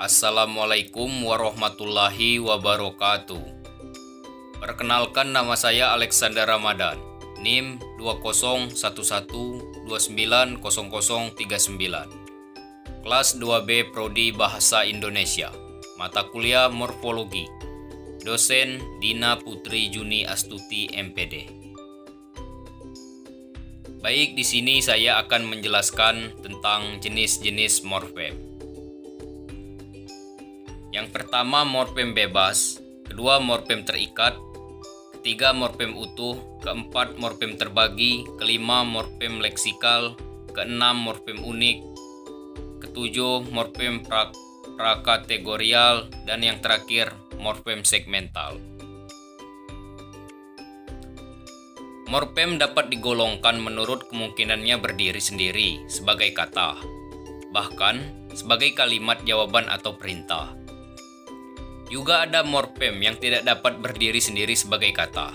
Assalamualaikum warahmatullahi wabarakatuh. Perkenalkan, nama saya Alexander Ramadan, NIM 2011290039, kelas 2B Prodi Bahasa Indonesia, mata kuliah Morfologi, dosen Dina Putri Juni Astuti MPD. Baik, di sini saya akan menjelaskan tentang jenis-jenis morfem. Yang pertama, morfem bebas, kedua morfem terikat, ketiga morfem utuh, keempat morfem terbagi, kelima morfem leksikal, keenam morfem unik, ketujuh morfem prakategorial, dan yang terakhir morfem segmental. Morfem dapat digolongkan menurut kemungkinannya berdiri sendiri sebagai kata, bahkan sebagai kalimat jawaban atau perintah. Juga ada morfem yang tidak dapat berdiri sendiri sebagai kata.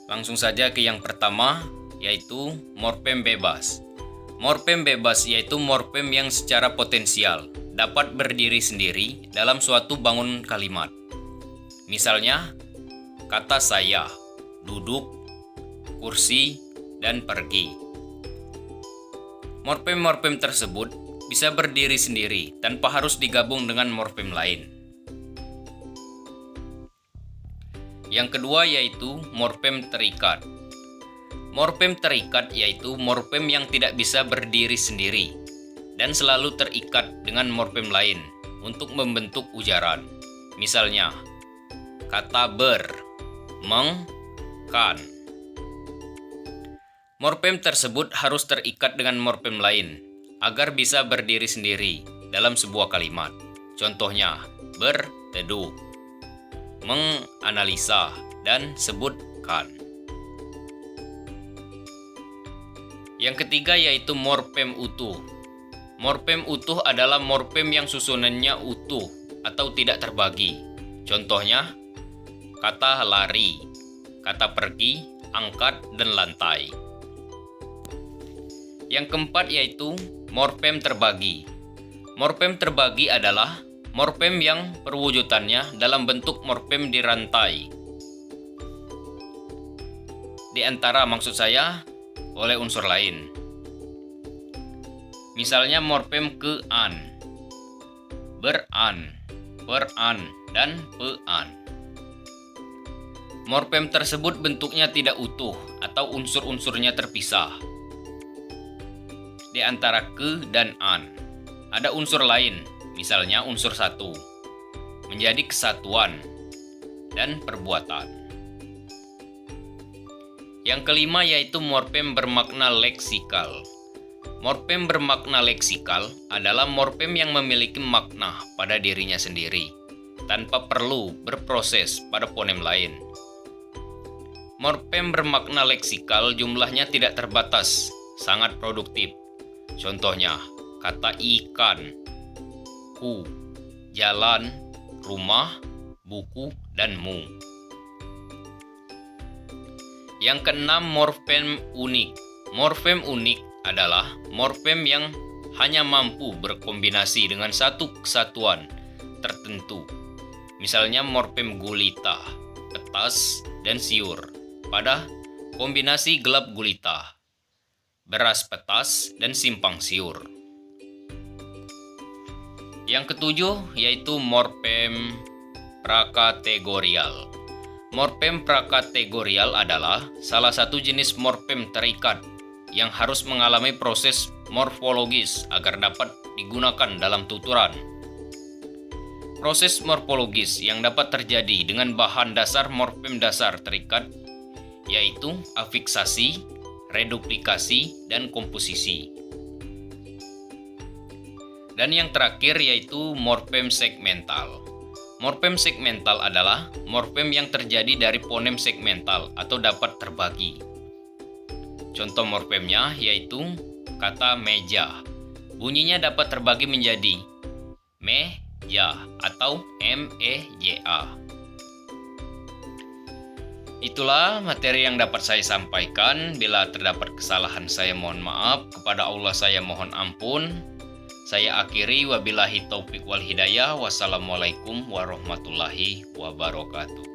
Langsung saja ke yang pertama, yaitu morfem bebas. Morfem bebas yaitu morfem yang secara potensial dapat berdiri sendiri dalam suatu bangun kalimat. Misalnya, kata saya, duduk, kursi, dan pergi. Morfem-morfem tersebut bisa berdiri sendiri tanpa harus digabung dengan morfem lain. Yang kedua yaitu morfem terikat. Morfem terikat yaitu morfem yang tidak bisa berdiri sendiri dan selalu terikat dengan morfem lain untuk membentuk ujaran. Misalnya, kata ber, meng, kan. Morfem tersebut harus terikat dengan morfem lain agar bisa berdiri sendiri dalam sebuah kalimat. Contohnya, berteduh, menganalisa, dan sebutkan. Yang ketiga yaitu morfem utuh. Morfem utuh adalah morfem yang susunannya utuh atau tidak terbagi. Contohnya, kata lari, kata pergi, angkat, dan lantai. Yang keempat yaitu morfem terbagi. Morfem terbagi adalah morfem yang perwujudannya dalam bentuk morfem dirantai. Di antara maksud saya oleh unsur lain. Misalnya morfem ke-an, ber-an, per-an, dan pe-an. Morfem tersebut bentuknya tidak utuh atau unsur-unsurnya terpisah. Di antara ke dan an, ada unsur lain, misalnya unsur satu, menjadi kesatuan dan perbuatan. Yang kelima yaitu morfem bermakna leksikal. Morfem bermakna leksikal adalah morfem yang memiliki makna pada dirinya sendiri, tanpa perlu berproses pada fonem lain. Morfem bermakna leksikal jumlahnya tidak terbatas, sangat produktif. Contohnya, kata ikan, ku, jalan, rumah, buku, dan mu. Yang keenam, morfem unik. Morfem unik adalah morfem yang hanya mampu berkombinasi dengan satu kesatuan tertentu. Misalnya morfem gulita, petas, dan siur pada kombinasi gelap gulita, beras petas, dan simpang siur. Yang ketujuh yaitu morfem prakategorial. Morfem prakategorial adalah salah satu jenis morfem terikat yang harus mengalami proses morfologis agar dapat digunakan dalam tuturan. Proses morfologis yang dapat terjadi dengan bahan dasar morfem dasar terikat yaitu afiksasi, reduplikasi, dan komposisi. Dan yang terakhir yaitu morfem segmental. Morfem segmental adalah morfem yang terjadi dari fonem segmental atau dapat terbagi. Contoh morfemnya yaitu kata meja. Bunyinya dapat terbagi menjadi me-ja atau m-e-j-a. Itulah materi yang dapat saya sampaikan. Bila terdapat kesalahan saya mohon maaf, kepada Allah saya mohon ampun. Saya akhiri, wabillahi taufik wal hidayah. Wassalamualaikum warahmatullahi wabarakatuh.